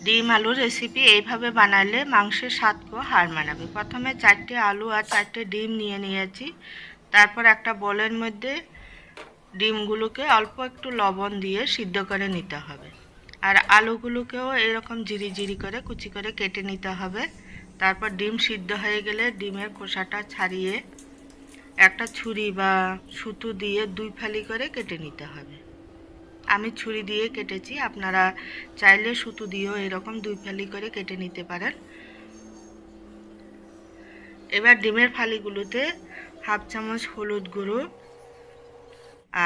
ডিম আলুর রেসিপি এইভাবে বানালে মাংসের স্বাদকেও হার মানাবে। প্রথমে 4টে আলু আর 4টে ডিম নিয়েছি। তারপর একটা বোলের মধ্যে ডিমগুলোকে অল্প একটু লবণ দিয়ে সিদ্ধ করে নিতে হবে। আর আলুগুলোকেও এরকম জিরি করে কুচি করে কেটে নিতে হবে। তারপর ডিম সিদ্ধ হয়ে গেলে ডিমের খোসাটা ছাড়িয়ে একটা ছুরি বা সুতো দিয়ে 2 ফালি করে কেটে নিতে হবে। আমি ছুরি দিয়ে কেটেছি, আপনারা চাইলে সুতো দিয়েও এরকম 2 ফালি করে কেটে নিতে পারেন। এবার ডিমের ফালিগুলোতে হাফ চামচ হলুদ গুঁড়ো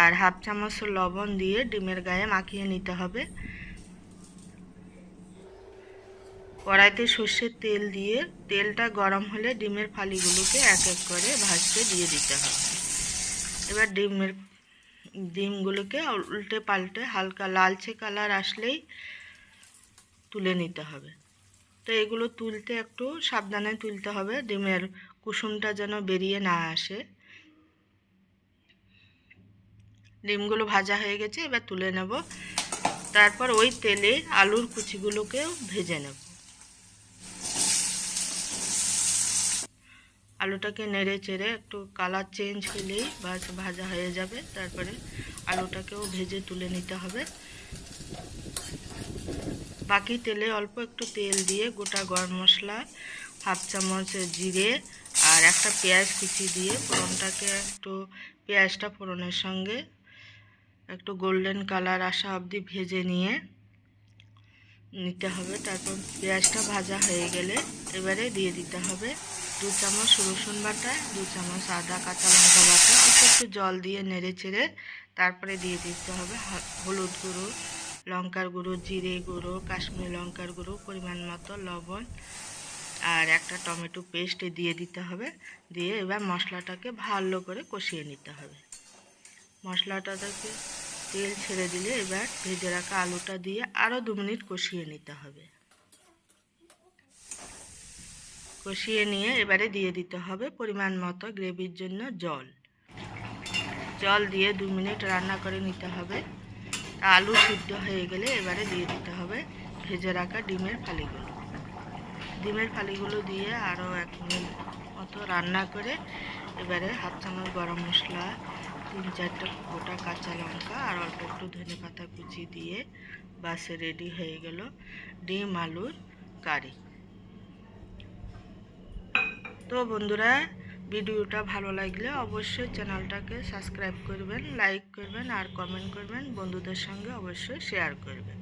আর হাফ চামচ লবণ দিয়ে ডিমের গায়ে মাখিয়ে নিতে হবে। কড়াইতে সর্ষের তেল দিয়ে তেলটা গরম হলে ডিমের ফালিগুলোকে এক এক করে ভাজতে দিয়ে দিতে হবে। এবার ডিমগুলোকে উল্টে পাল্টে হালকা লালচে কালার আসলেই তুলে নিতে হবে। তো এগুলো তুলতে একটু সাবধানে তুলতে হবে, ডিমের কুসুমটা যেন বেরিয়ে না আসে। ডিমগুলো ভাজা হয়ে গেছে, এবার তুলে নেব। তারপর ওই তেলে আলুর কুচিগুলোকেও ভেজে নেব। আলুটাকে নেড়ে চেড়ে একটু কালার চেঞ্জ হলেই ভাজা হয়ে যাবে। তারপরে আলুটাকেও ভেজে তুলে নিতে হবে। বাকি তেলে অল্প একটু তেল দিয়ে গোটা গরম মশলা, হাফ চামচ জিরে আর একটা পেঁয়াজ কুচি দিয়ে পেঁয়াজটা ফোড়নের সঙ্গে একটু গোল্ডেন কালার আসা অবধি ভেজে নিতে হবে। তারপর পেঁয়াজটা ভাজা হয়ে গেলে এবারে দিয়ে দিতে হবে 2 চামচ রসুন বাটা, 2 চামচ আদা কাঁচা লঙ্কা বাটা, একটু জল দিয়ে নেড়ে চেড়ে তারপরে দিয়ে দিতে হবে হলুদ গুঁড়ো, লঙ্কার গুঁড়ো, জিরে গুঁড়ো, কাশ্মীরি লঙ্কার গুঁড়ো, পরিমাণ মতো লবণ আর একটা টমেটো পেস্ট দিয়ে দিতে হবে। দিয়ে এবার মশলাটাকে ভালো করে কষিয়ে নিতে হবে। মশলাটাকে তেল ছেড়ে দিলে এবার ভেজে রাখা আলুটা দিয়ে আরও 2 মিনিট কষিয়ে নিতে হবে। কষিয়ে নিয়ে এবারে দিয়ে দিতে হবে পরিমাণ মতো গ্রেভির জন্য জল দিয়ে 2 মিনিট রান্না করে নিতে হবে। আলু সিদ্ধ হয়ে গেলে এবারে দিয়ে দিতে হবে ভেজে রাখা ডিমের ফালিগুলো দিয়ে আরও 1 মিনিট মতো রান্না করে এবারে হাফ চামচ গরম মশলা, 3-4টা গোটা কাঁচা লঙ্কা আর অল্প একটু ধনেপাতা কুচি দিয়ে বাস রেডি হয়ে গেল ডিম আলুর কারি। তো বন্ধুরা, ভিডিওটা ভালো লাগলে অবশ্যই চ্যানেলটাকে সাবস্ক্রাইব করবেন, লাইক করবেন আর কমেন্ট করবেন, বন্ধুদের সঙ্গে অবশ্যই শেয়ার করবেন।